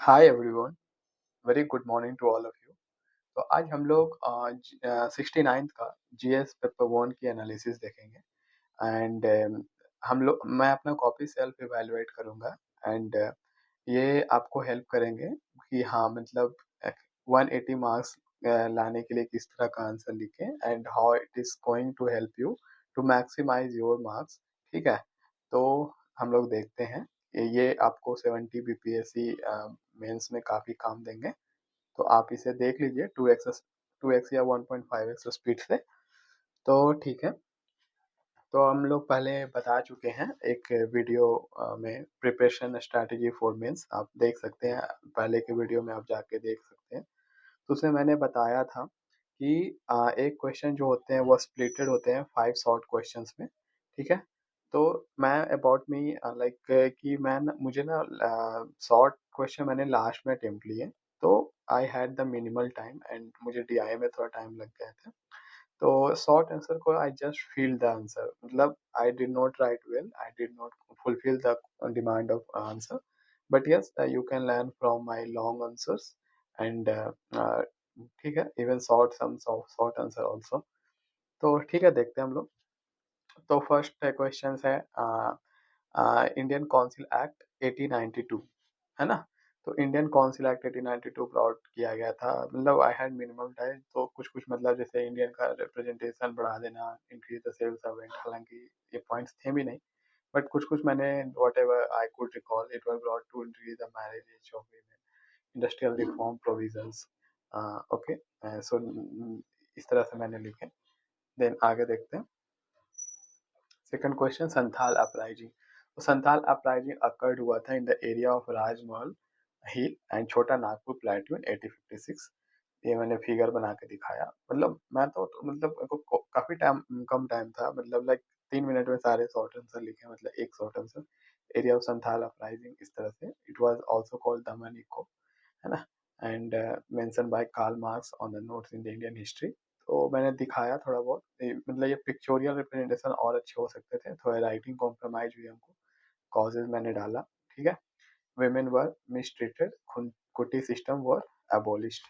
Hi everyone, very good morning to all of you. तो आज हम लोग 69th का जीएस पेपर वन की एनालिसिस देखेंगे। एंड हम लोग मैं अपना कॉपी सेल्फ इवैल्यूएट करूंगा। एंड ये आपको हेल्प करेंगे कि हाँ मतलब 180 मार्क्स लाने के लिए किस तरह का आंसर लिखें and how it is going to help you to maximise your marks. ठीक है, तो हम लोग देखते हैं। ये आपको 70 बीपीएससी मेंस में काफी काम देंगे। तो आप इसे देख लीजिए 2x या 1.5x स्पीड से। तो ठीक है, तो हम लोग पहले बता चुके हैं एक वीडियो में प्रिपरेशन स्ट्रैटेजी फॉर मेंस, आप देख सकते हैं। पहले के वीडियो में आप जाके देख सकते हैं। तो उसमें मैंने बताया था कि एक क्वेश्चन जो होते हैं वो स्प्लिटेड होते हैं 5 शॉर्ट क्वेश्चंस में। ठीक है, तो मैं अबाउट मी लाइक कि मुझे ना शॉर्ट क्वेश्चन मैंने लास्ट में अटेम्प्ट लिए। तो I had the minimal time and मुझे डीआई में थोड़ा टाइम लग गया था। तो शॉर्ट आंसर को I just feel the answer, मतलब I did not write well, I did not fulfil the demand of answer. But yes, you can learn from my long answers and ठीक है, even short answer also. तो ठीक है, देखते हैं हम लोग। तो फर्स्ट क्वेश्चन है इंडियन काउंसिल एक्ट 1892, है ना। तो इंडियन काउंसिल एक्ट 1892 ब्रॉट किया गया था, मतलब आई हैड मिनिमम टाइम। तो कुछ कुछ मतलब जैसे इंडियन का रिप्रेजेंटेशन बढ़ा देना, इंक्रीज द सिविल सर्वेंट, हालांकि ये पॉइंट्स थे भी नहीं। बट कुछ कुछ मैंने whatever I could recall, it was brought to increase the marriage age of women, industrial reform provisions. Okay, so इस तरह से मैंने लिखे। देन आगे देखते हैं। Second question, Santhal uprising. तो संथाल अपराइजिंग अकर्ड हुआ था in the area of Rajmahal hill and छोटा नागपुर प्लेट्यू इन 1856। ये मैंने फिगर बना के दिखाया। मतलब मैं तो मतलब मेरे को काफी टाइम कम टाइम था, मतलब लाइक 3 मिनट में सारे शॉर्ट आंसर लिखे, मतलब एक short answer. Area of Santhal uprising इस तरह से, it was also called Daman iko, है ना। And mention by Karl Marx on the notes in the Indian history. तो मैंने दिखाया थोड़ा बहुत, मतलब ये पिक्चोरियल रिप्रेजेंटेशन और अच्छे हो सकते थे, थोड़ा राइटिंग कॉम्प्रोमाइज हुई हमको। कॉजेज मैंने डाला। ठीक है, women were mistreated, Kuti system were abolished,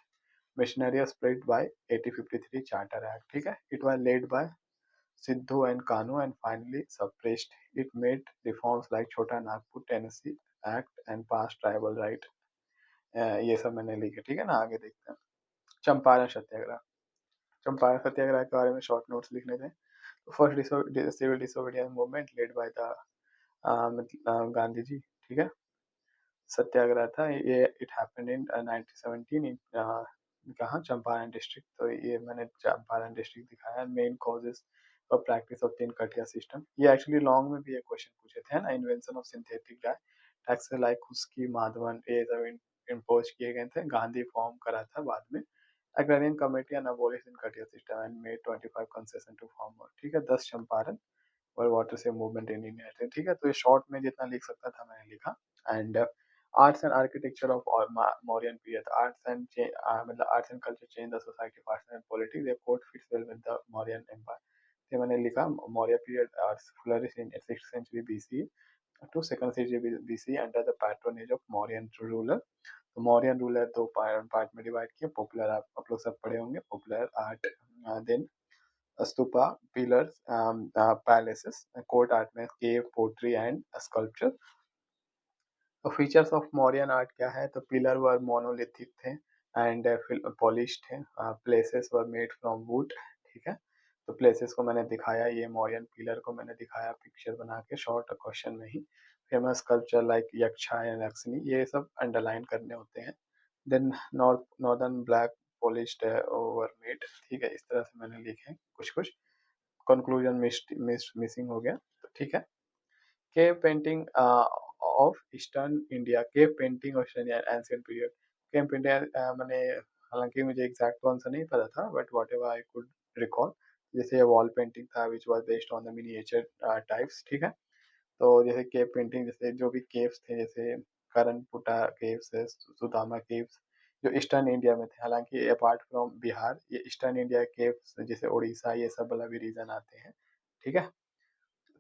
missionary spread by 1853 Charter Act. ठीक है, it was led by Sidhu and Kanu and finally suppressed. It made reforms like Chota Nagpur Tennessee Act and passed tribal right. ये सब मैंने लिखे। ठीक है ना, आगे देखते हैं। चंपारण सत्याग्रह। चंपारण सत्याग्रह के बारे में शॉर्ट नोट्स लिखने थे। First civil disobedience movement led by the Gandhi ji. ठीक है, सत्याग्रह था ये, इट हैपेंड इन 1917 इन कहाँ, चंपारण डिस्ट्रिक्ट। तो ये मैंने चंपारण डिस्ट्रिक्ट दिखाया। मेन कॉजेज और प्रैक्टिस ऑफ तीन कटिया सिस्टम, ये एक्चुअली लॉन्ग में भी ये क्वेश्चन पूछे थे ना। Invention of synthetic die, tax like उसकी माधवन, ये सब इम्पोज किए गए थे। गांधी फॉर्म करा था बाद में agrarian committee and abolish in Kathia system and made 25 concession to farmer. ठीक है, 10 चंपारण और वाटर से मूवमेंट इन इंडिया। ठीक है, तो ये शॉर्ट में जितना लिख सकता था मैंने लिखा। And arts and architecture of Mauryan period, मतलब arts and culture change the society faster and politics, ये quote fits well with the Mauryan empire. ये मैंने लिखा, Maurya period arts flourish in 6th century BC to 2nd century BC under the patronage of Mauryan ruler. तो Mauryan ruler दो part में divide किए। Popular, आप लोग सब पढ़े होंगे, popular art, then stupa, pillars, palaces, court art में केव, पोट्री एंड स्कल्पचर। तो फीचर्स ऑफ मौर्यन आर्ट क्या है, तो पिलर वर मोनोलिथिक थे एंड पॉलिश्ड थे, places were made from would. ठीक है, तो प्लेसेस को मैंने दिखाया, ये मौर्यन पिलर को मैंने दिखाया पिक्चर बना के शॉर्ट क्वेश्चन में ही। Famous culture like Yaksha and Lakshmi, ये सब अंडरलाइन करने होते हैं। Then northern black polished over made. ठीक है, इस तरह से मैंने लिखे कुछ कुछ। कंक्लूजन मिसिंग हो गया, तो ठीक है। Cave painting of eastern India, cave painting of ancient period. Cave painting मैंने, हालांकि मुझे एग्जैक्ट आंसर नहीं पता था, but what ever I could recall. जैसे वॉल पेंटिंग था which was based on the miniature types. ठीक है, तो जैसे केव पेंटिंग, जैसे जो भी केव्स थे, जैसे करणपुटा केव्स है, सुदामा केव्स, जो ईस्टर्न इंडिया में थे। हालांकि अपार्ट फ्रॉम बिहार, ये ईस्टर्न इंडिया केव्स जैसे उड़ीसा, ये सब वाला भी रीजन आते हैं। ठीक है,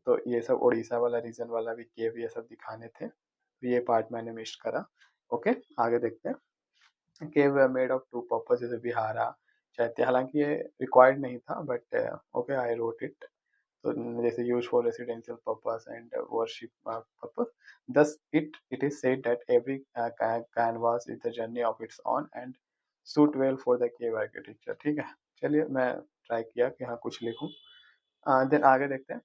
तो ये सब उड़ीसा वाला रीजन वाला भी केव ये सब दिखाने थे, तो ये पार्ट मैंने मिस करा। ओके, आगे देखते हैं। केव मेड ऑफ टू पर्पस जैसे विहारा, चैत्य, हालांकि ये रिक्वायर्ड नहीं था but okay I wrote it. तो जैसे use for residential purpose and worship purpose. thus it is said that every canvas is the journey of its own and suit well for the cave architecture। ठीक है, चलिए मैं try किया कि हाँ कुछ लिखूं। देन आगे देखते हैं।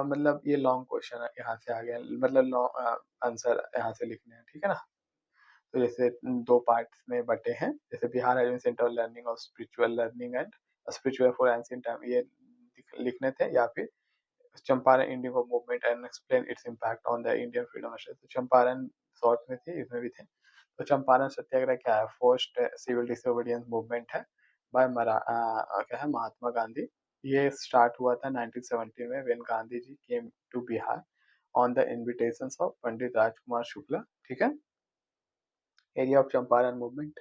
मतलब ये लॉन्ग क्वेश्चन है, यहाँ से आगे मतलब लॉन्ग आंसर यहाँ से लिखने हैं, ठीक है ना। तो जैसे दो पार्ट्स में बटे हैं, जैसे Bihar has been centre learning of spiritual learning and spiritual for ancient time, ये लिखने थे, या फिर Champaran indigo movement and explain its impact on the Indian freedom struggle. तो चंपारण शॉर्ट में थे, इसमें भी थे। तो चंपारण सत्याग्रह क्या है? फर्स्ट सिविल डिसोबीडियंस मूवमेंट है बाय क्या है, महात्मा गांधी। ये स्टार्ट हुआ था 1917 में when Gandhi ji came to Bihar on the invitation of Pandit Rajkumar Shukla. ठीक है, एरिया ऑफ चंपारण मूवमेंट,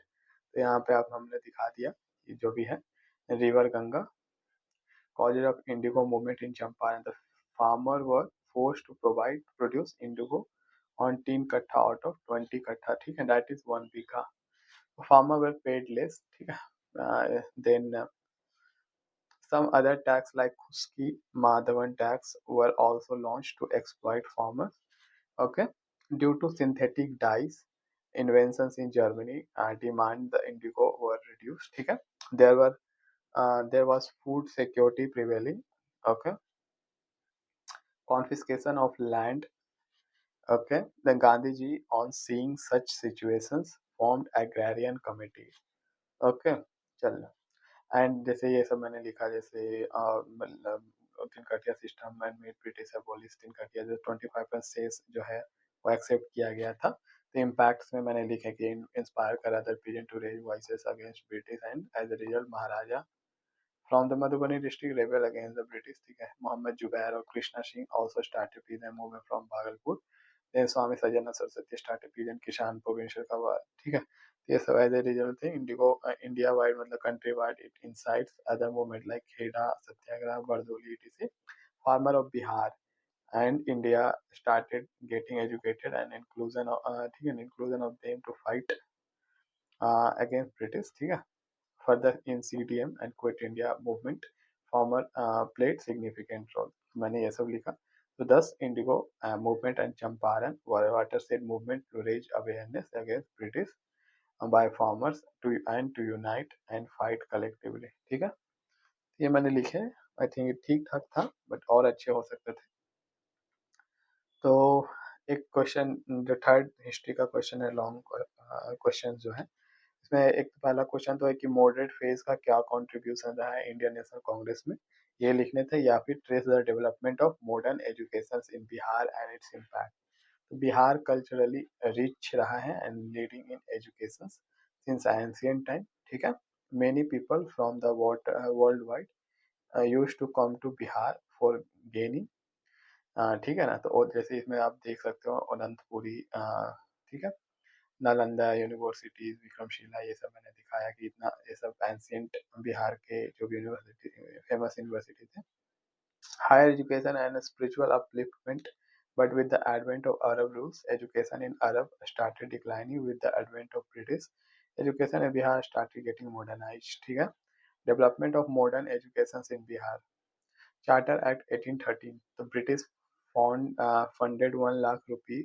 तो यहाँ पे आप हमने दिखा दिया ये जो भी है। River Ganga, causes of indigo movement in Champaran. The farmer were forced to provide produce indigo on 10 kattha out of 20 kattha, ठीक है, that is 1 bigha. Farmer were paid less, ठीक है। Then some other tax like Kuski, Madhavan tax were also launched to exploit farmers. Okay, due to synthetic dyes inventions in Germany, demand the indigo were reduced. ठीक है, there was food security prevailing. Okay, confiscation of land. Okay, then Gandhiji, on seeing such situations, formed agrarian committee. Okay, चलना। And जैसे ये सब मैंने लिखा, जैसे मतलब Tinkathia system and made British abolish Tinkathia, जो 25% सेस जो है वो एक्सेप्ट किया गया था। तो इम्पैक्ट्स में मैंने लिखे कि इंस्पायर करा the peasant to raise voices against British and as a result Maharaja from the Madhubani district rebel against the British, ठीक है। Muhammad Zubair और Krishna Singh also started peasant movement from Bhagalpur। then Swami Sajjan Saraswati started peasant किसान provincial का war, ठीक है। तो ये सब एज ए रिजल्ट थे। इंडिगो इंडिया वाइड मतलब country wide it incites other movement like Kheda Satyagraha Bardoli etc। farmer of Bihar and India started getting educated and inclusion of ठीक है, inclusion of them to fight against British, ठीक है। Further in CDM and Quit India movement, farmer played significant role। मैंने ये सब लिखा। तो 10 Indigo movement and Champaran were watershed movement to raise awareness against British by farmers to unite and fight collectively। ठीक है, ये मैंने लिखे। आई थिंक ठीक ठाक था बट और अच्छे हो सकते थे। तो एक क्वेश्चन, जो थर्ड हिस्ट्री का क्वेश्चन है, लॉन्ग क्वेश्चन जो है, इसमें एक पहला क्वेश्चन तो है कि मॉडरेट फेज का क्या कंट्रीब्यूशन रहा है इंडियन नेशनल कांग्रेस में, ये लिखने थे, या फिर trace the development of modern education in Bihar and its impact. तो बिहार कल्चरली रिच रहा है and leading in education since ancient time, ठीक है। Many people from the world wide use to come to Bihar for gaining, ठीक है ना। तो और जैसे इसमें आप देख सकते हो अनंतपुरी, ठीक है, नालंदा यूनिवर्सिटीज, विक्रमशिला, ये सब मैंने दिखाया कि इतना ये सब एंशियंट बिहार के जो भी यूनिवर्सिटी फेमस यूनिवर्सिटी थे। Higher education and spiritual upliftment, but with the advent of Arab rules, education in Arab started declining with the advent of British education in Bihar started getting modernized, ठीक है। Development of modern education in Bihar, Charter Act 1813, the British funded 1 lakh rupee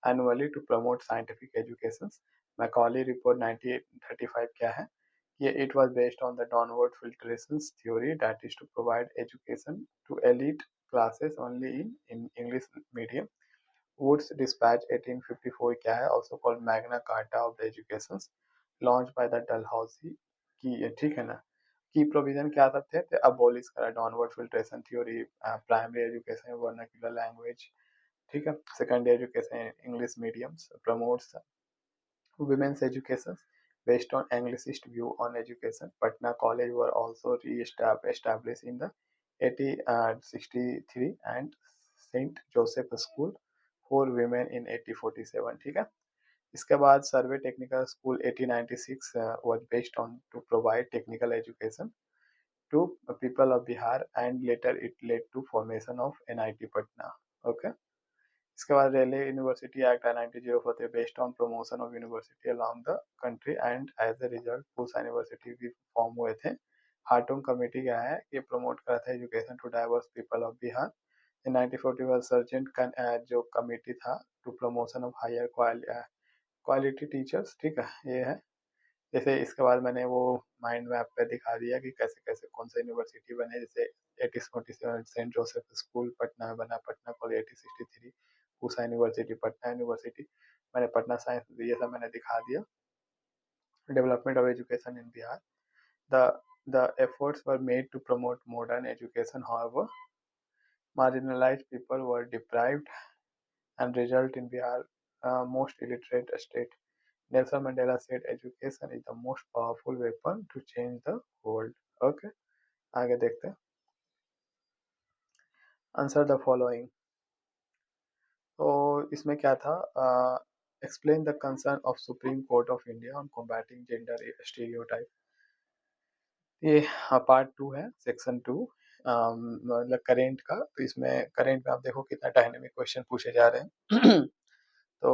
annually to promote scientific education। Macaulay report 1935 क्या है कि it was based on the downward filtration theory, that is to provide education to elite classes only in English medium। Woods Dispatch 1854 क्या है, also called Magna Carta of the Education, launched by the Dalhousie की, ठीक है ना। की provision क्या सब थे, तो अबॉलिश करा downward filtration theory, primary education vernacular language, ठीक है। Secondary education English mediums, promotes women's education based on Anglicist view on education। Patna College were also re-established in the 1863 and Saint Joseph School for women in 1847, ठीक है। इसके बाद सर्वे technical school 1896 was based on to provide technical education to people of Bihar and later it led to formation of NIT Patna। Okay, इसके बाद Raleigh university act 1904 based on promotion of university along the country and as a result Pusa university भी form हुए थे। हार्टूंग committee क्या है, ये promote करा था education to diverse people of Bihar. In 1941 Sargent जो कमेटी था to promotion of higher quality teachers, ठीक है ये है। जैसे इसके बाद मैंने वो माइंड मैप पे दिखा दिया कि कैसे कैसे कौन सा यूनिवर्सिटी बने, जैसे 1847 सेंट जोसेफ स्कूल पटना में बना, Patna college 1863, Pusa university, Patna university, मैंने पटना साइंस, ये सब मैंने दिखा दिया। Development of education in Bihar, the the efforts were made to promote modern education. However, marginalized people were deprived and result in Bihar most illiterate state. Nelson Mandela said education is the most powerful weapon to change the world. Okay, आगे देखते हैं। Answer the following. तो इसमें क्या था, explain the concern of supreme court of India on combating gender stereotype. ये part 2 है, section 2, मतलब करेंट का। तो इसमें करेंट में आप देखो कितना डायनेमिक क्वेश्चन पूछे जा रहे हैं। तो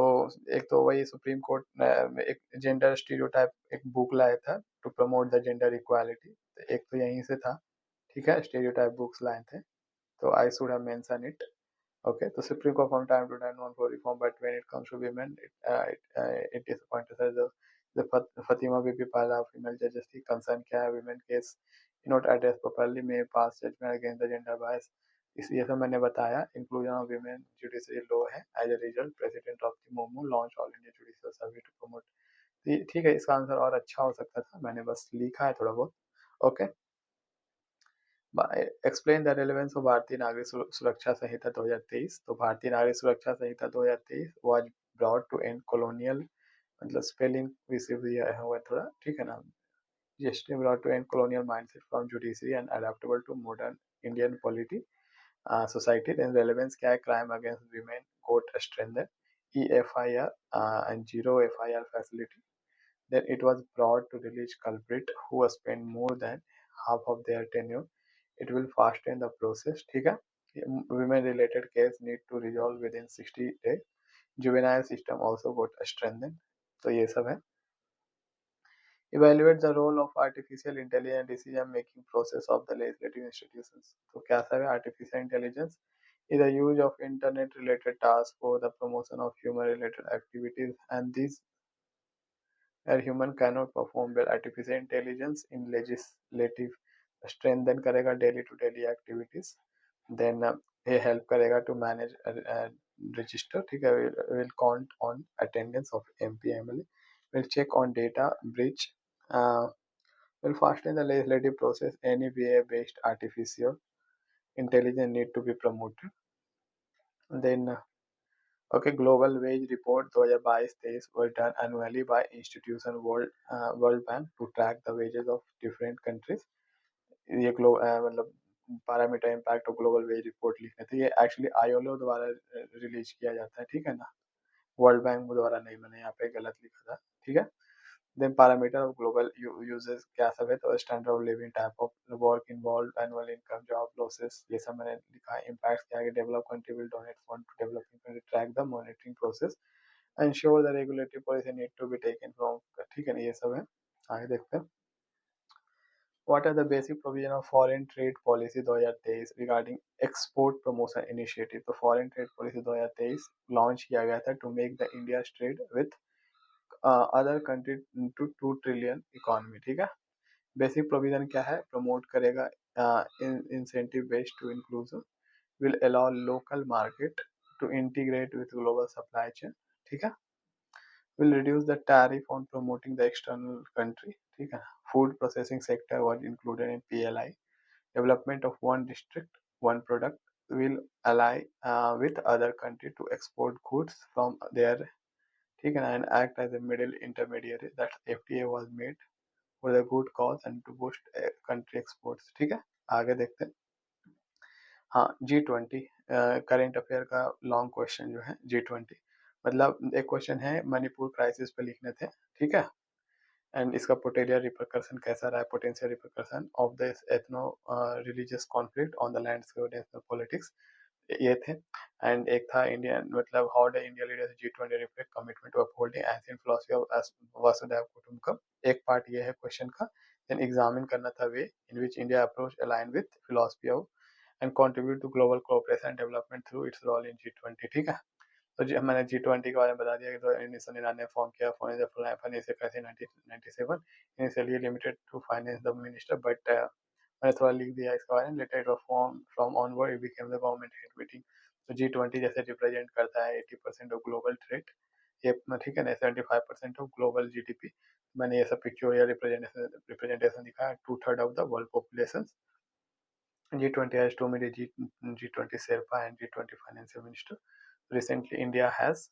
एक तो वही सुप्रीम कोर्ट ने एक जेंडर स्टीरियोटाइप एक बुक लाया था to promote the gender equality, तो एक तो यहीं से था, ठीक है, स्टीरियोटाइप बुक्स लाए थे, तो I should have mention it. Okay, so Supreme Court from time to time known for reform, but when it comes to women, it disappointed us. The Fatima Bibi Pala female judges की concern क्या है, women case not addressed properly may pass judgment against the gender bias। इसलिए तो मैंने बताया inclusion of women judiciary law है। as a result president of the MoMU launch all India judicial survey to promote। ठीक है, इसका answer और अच्छा हो सकता था, मैंने बस लिखा है थोड़ा बहुत। Okay, explain the relevance of Bharatiya Nagarik Suraksha Sanhita 2023। तो Bharatiya Nagarik Suraksha Sanhita 2023 was brought to end colonial, मतलब स्पेलिंग रिसीव दिया हुआ थोड़ा, ठीक है ना। Just brought to end colonial mindset from judiciary and adaptable to modern Indian polity society. Then relevance क्या है, crime against women court strengthen, EFIR and zero FIR facility। Then it was brought to release culprit who spent more than half of their tenure। It will fasten the process, ठीक है। Women related case need to resolve within 60 days। Juvenile system also got strengthened। तो ये सब है। Evaluate the role of artificial intelligence decision making process of the legislative institutions। तो क्या सब है, artificial intelligence is the use of internet related tasks for the promotion of human related activities, and these where human cannot perform well। artificial intelligence in legislative strengthen करेगा daily to daily activities। then ये help करेगा to manage register, ठीक है, will count on attendance of MP MLA, will check on data breach, uh, will fasten the legislative process। any VA based artificial intelligence need to be promoted। then Okay, Global Wage Report 2022-23 was done annually by institution World Bank to track the wages of different countries। ये मतलब parameter impact of global wage report लिखने थे, ये actually ILO द्वारा release किया जाता है, ठीक है ना, वर्ल्ड बैंक द्वारा नहीं, मैंने यहाँ पे गलत लिखा था, ठीक है। Then parameter of global wages क्या सब है, तो standard of living, type of work involve, annual income, job losses, ये सब मैंने लिखा है। इम्पैक्ट क्या है, develop country will donate fund to developing country, track the monitoring process, ensure the regulatory policy need to be taken from, ठीक है ना, ये सब है। आगे देखते हैं। What are the basic provision of foreign trade policy 2023 regarding export promotion initiative? तो foreign trade policy 2023 लॉन्च किया गया था to make the India's trade with other country to 2 trillion economy, ठीक है। बेसिक प्रोविजन क्या है, प्रमोट करेगा incentive based to inclusive, will allow local market to integrate with global supply chain, ठीक है। will reduce the tariff on promoting the external country, ठीक है। food processing sector was included in PLI। development of one district one product will ally with other country to export goods from their, ठीक है ना, and act as a middle intermediary, that FTA was made for the good cause and to boost country exports, ठीक है। आगे देखते हैं। हाँ, G20 current affair का लॉन्ग क्वेश्चन जो है G20, मतलब एक क्वेश्चन है मणिपुर क्राइसिस पे लिखने थे, ठीक है, एंड इसका पोटेंशियल रिपरकशन कैसा रहा है, potential repercussion of the ethno religious conflict on the landscape of national politics. ये थे। एंड एक था इंडियन मतलब how the India leaders G20 reflect commitment to upholding ancient philosophy of Vasudhaiva Kutumbakam. एक पार्ट ये है क्वेश्चन का। देन एग्जामिन करना था way in which India approach align with philosophy of and contribute to global cooperation and development through its role in G20। ठीक है। तो मैंने G20 के बारे में बता दिया कि तो 1999 फॉर्म किया financial crisis 1997 initially limited to finance the minister but मैंने थोड़ा लिख दिया इसके बारे में। Later it was form from onward it became the government head meeting. तो G20 जैसे रिप्रेजेंट करता है 80% ऑफ ग्लोबल ट्रेड, ये ठीक है ना, 75% ऑफ ग्लोबल जीडीपी। मैंने ये सब पिक्चोरियल रिप्रेजेंटेशन दिखा है, 2/3 of the world population. G20 has too many G20 Sherpa and G20 financial minister. Recently, India has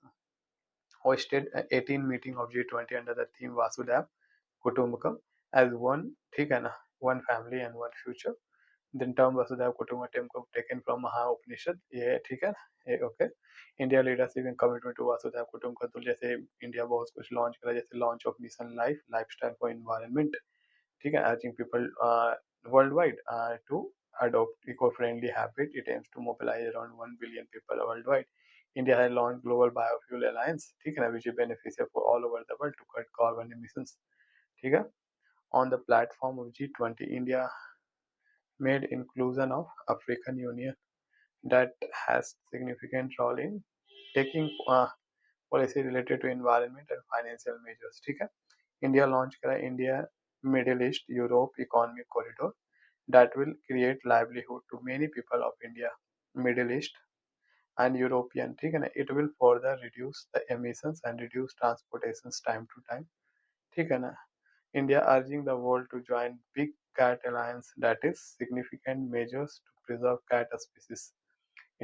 hosted an 18 meeting of G20 under the theme Vasudhaiv Kutumbakam as one, ठीक है ना, one family and one future. Then term Vasudhaiv Kutumbakam taken from Maha Upanishad, ये ठीक है ना, ये okay. India leadership in commitment to Vasudhaiva Kutumbakam, तो जैसे इंडिया बहुत कुछ लॉन्च करा, जैसे launch of mission life lifestyle for environment, ठीक है, urging people worldwide to adopt eco-friendly habit. It aims to mobilize around 1 billion people worldwide. India has launched Global Biofuel Alliance, ठीक है ना, which is beneficial for all over the world to cut carbon emissions, ठीक है। On the platform of G20, India made inclusion of African Union that has significant role in taking policy related to environment and financial measures, ठीक है। India launch करा India middle east Europe economic corridor that will create livelihood to many people of India, Middle East and European, ठीक है ना। It will further reduce the emissions and reduce transportations time to time, ठीक है ना। India urging the world to join Big Cat Alliance, that is significant measures to preserve cat species.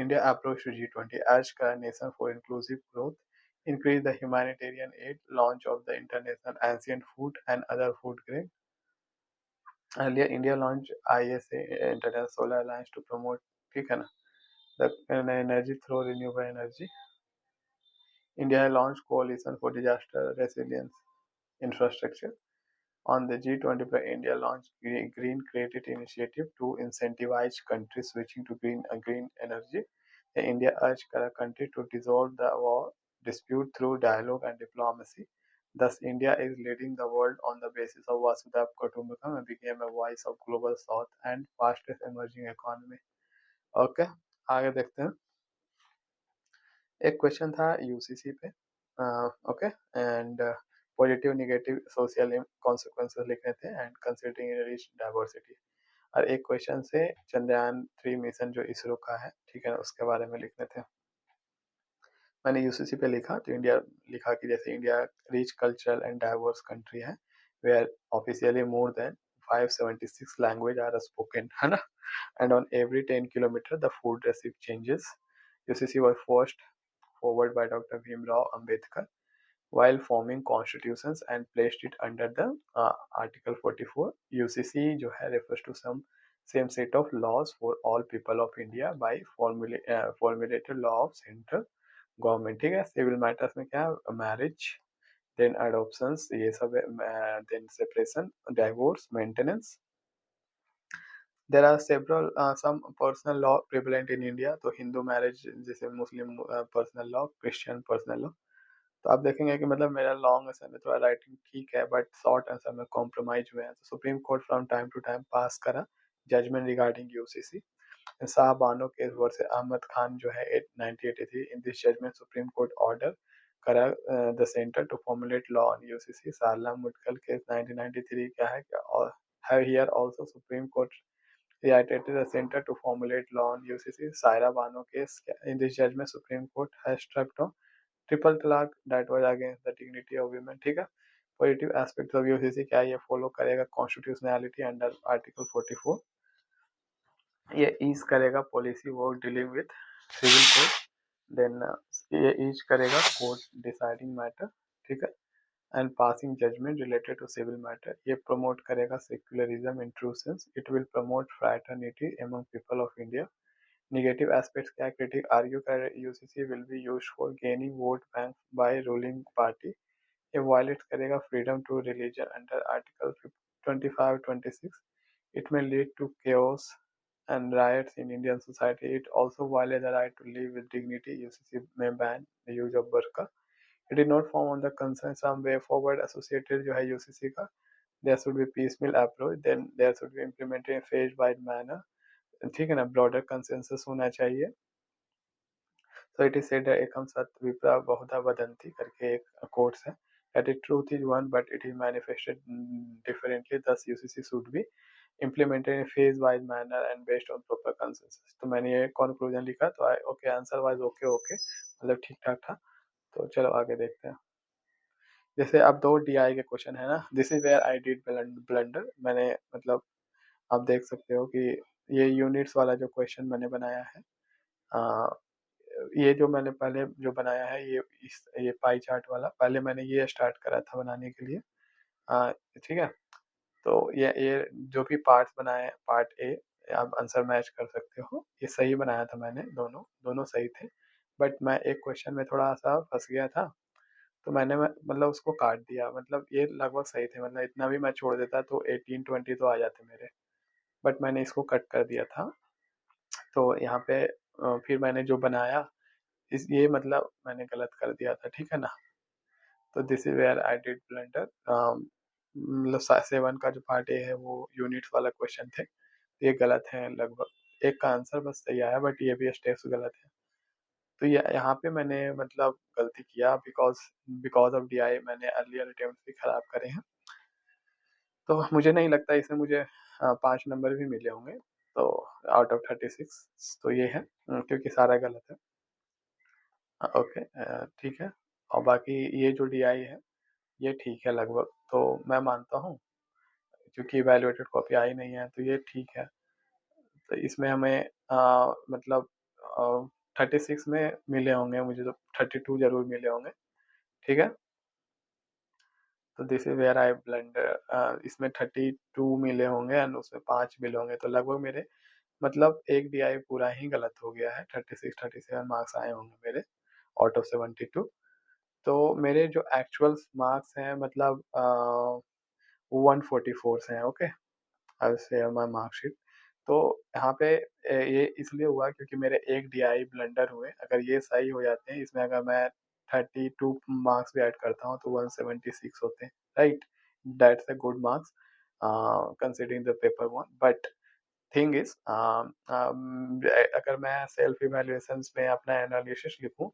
India approach to G20 urge nation for inclusive growth, increase the humanitarian aid, launch of the international ancient food and other food grain. Earlier, India launched ISA, International Solar Alliance, to promote, ठीक है ना, the energy through renewable energy. India launched coalition for disaster resilience infrastructure. On the G20, India launched Green Credit Initiative to incentivize countries switching to green energy. India urged country to resolve the war dispute through dialogue and diplomacy. Thus, India is leading the world on the basis of Vasudhaiv Kutumbakam and became a voice of global south and fastest emerging economy. Okay, आगे देखते हैं। एक question था UCC पे, okay, and positive negative social consequences लिखने थे and considering rich diversity. और एक क्वेश्चन से चंद्रयान 3 मिशन जो इसरो का है, ठीक है, उसके बारे में लिखने थे। मैंने यूसीसी पे लिखा तो इंडिया लिखा कि जैसे India rich cultural and diverse country है, where officially more than 576 language are spoken, है ना, and on every 10 kilometer the food recipe changes. UCC was first forward by Dr. Bhimrao Ambedkar while forming constitutions and placed it under the Article 44. UCC जो है refers to some same set of laws for all people of India by formulated law of central government, ठीक है। Civil matters में क्या है, marriage, then अडोप्शंस, ये सब है, then separation, divorce, maintenance. There are several some personal law prevalent in India, तो Hindu marriage जैसे Muslim personal law, Christian personal law. तो आप देखेंगे कि मतलब मेरा लॉन्ग आंसर में थोड़ा राइटिंग ठीक है बट शॉर्ट आंसर में कॉम्प्रोमाइज हुए हैं। तो Supreme Court from time to time pass करा judgement regarding UCC. Shah Bano case versus Ahmad Khan जो है 1983, in this judgement Supreme Court order करा the centre to formulate law on UCC. Sarla Mudgal case 1993 क्या है, have here also Supreme Court reiterated the center to formulate law on UCC. Saira Bano case, in this judgment Supreme Court has struck down triple तलाक that was against the dignity of women, ठीक है। Positive aspect of UCC क्या है, ये follow करेगा constitutionality under article 44, ये ease करेगा policy work dealing with civil code, then ये ईज करेगा कोर्ट डिसाइडिंग मैटर, ठीक है, and passing judgement related to civil matter. ये प्रमोट करेगा secularism in true sense, it will promote fraternity among people of India. Negative aspects क्या, critic argue कर UCC will be used for gaining vote bank by ruling party, ये violate करेगा freedom to religion under article 25-26, it may lead to chaos and riots in Indian society. It also violates the right to live with dignity. UCC may ban the use of burqa. It did not form on the concern some way forward associated जो है UCC का. There should be piecemeal approach. Then there should be implemented in phase wide manner. ठीक है ना, broader consensus होना चाहिए. So it is said that ekam sat vipra bahuda vadanti करके एक quotes है. That the truth is one, but it is manifested differently. Thus UCC should be implemented in phase wise manner and based on proper consensus. तो मैंने ये conclusion लिखा तो okay answer wise okay okay मतलब ठीक ठाक था. तो चलो आगे देखते हैं. जैसे अब दो DI के क्वेश्चन है ना. This is where I did blunder. मैंने मतलब आप देख सकते हो कि ये यूनिट्स वाला जो क्वेश्चन मैंने बनाया है, ये जो मैंने पहले जो बनाया है ये पाई चार्ट वाला पहले मैंने ये स्टार्ट करा था बनाने के लिए. ठीक है. तो ये जो भी पार्ट्स बनाए पार्ट ए आप आंसर मैच कर सकते हो. ये सही बनाया था मैंने, दोनों दोनों सही थे. बट मैं एक क्वेश्चन में थोड़ा सा फंस गया था. तो मैंने मतलब उसको काट दिया. मतलब ये लगभग सही थे. मतलब इतना भी मैं छोड़ देता तो 18-20 तो आ जाते मेरे. बट मैंने इसको कट कर दिया था. तो यहाँ पे फिर मैंने जो बनाया इस ये मतलब मैंने गलत कर दिया था. ठीक है ना. तो this is where I did blunder. मतलब 7 का जो पार्ट ए है वो यूनिट्स वाला क्वेश्चन थे. ये गलत है लगभग. एक का आंसर बस सही आया बट ये भी स्टेप्स गलत है. तो ये यहाँ पे मैंने मतलब गलती किया बिकॉज बिकॉज ऑफ DI मैंने अर्लियर अटेम्प्ट भी खराब करे हैं. तो मुझे नहीं लगता इसमें मुझे 5 नंबर भी मिले होंगे. तो आउट ऑफ 36 तो ये है क्योंकि सारा गलत है. ओके ठीक है. और बाकी ये जो DI है ये ठीक है लगभग. तो मैं मानता हूँ क्योंकि इवेल्युएटेड कॉपी आई नहीं है तो ये ठीक है. तो इसमें हमें मतलब 36 में मिले होंगे मुझे. तो 32 जरूर मिले होंगे. ठीक है. तो this is where I blunder. इसमें 32 मिले होंगे एंड उसमें 5 मिले होंगे. तो लगभग मेरे मतलब एक DI पूरा ही गलत हो गया है. 36-37 मार्क्स आए होंगे मेरे आउट ऑफ 72. तो मेरे जो एक्चुअल मार्क्स हैं मतलब 144 हैं. Okay. I will share my marksheet. तो यहाँ पे ये इसलिए हुआ क्योंकि मेरे एक DI ब्लंडर हुए. अगर ये सही हो जाते हैं इसमें अगर मैं 32 मार्क्स भी ऐड करता हूँ तो 176 होते हैं. Right. That's a good marks considering the paper one. But thing is अगर मैं सेल्फ इवेल्युएशन में अपना एनालिसिस लिखूं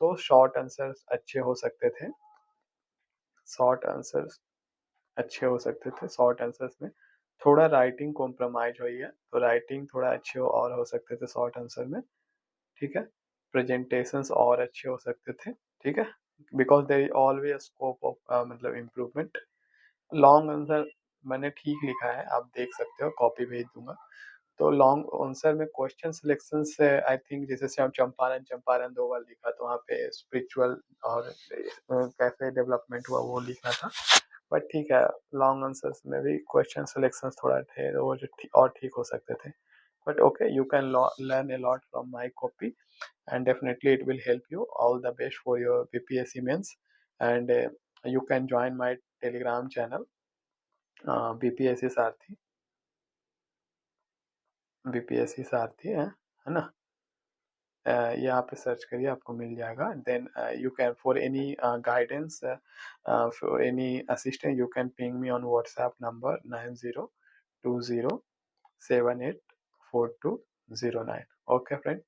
तो शॉर्ट आंसर्स अच्छे हो सकते थे. शॉर्ट आंसर्स अच्छे हो सकते थे. शॉर्ट आंसर्स में थोड़ा राइटिंग कॉम्प्रोमाइज हुई है. तो राइटिंग थोड़ा अच्छे और हो सकते थे शॉर्ट आंसर में. ठीक है. प्रेजेंटेशंस और अच्छे हो सकते थे. ठीक है. Because there is always scope of मतलब इम्प्रूवमेंट. लॉन्ग आंसर मैंने ठीक लिखा है. आप देख सकते हो. कॉपी भेज दूंगा. तो लॉन्ग आंसर में क्वेश्चन सिलेक्शन से आई थिंक जैसे श्याम चंपारण चंपारण 2 बार लिखा तो वहाँ पे स्पिरिचुअल और कैसे डेवलपमेंट हुआ वो लिखना था. बट ठीक है. लॉन्ग आंसर्स में भी क्वेश्चन सिलेक्शन थोड़ा थे वो जो और ठीक हो सकते थे. But okay you can learn a lot from my copy and definitely it will help you. All the best for your BPSC mains. And you can join my telegram channel BPSC Sarathi. BPSC सारथी है ना. यहाँ पे search करिए आपको मिल जाएगा. Then you can for any guidance for any assistant you can ping me on WhatsApp number 9020784209. Okay friend.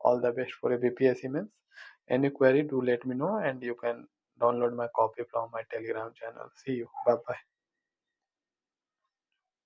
All the best for a BPSC means. Any query do let me know and you can download my copy from my telegram channel. See you. Bye bye.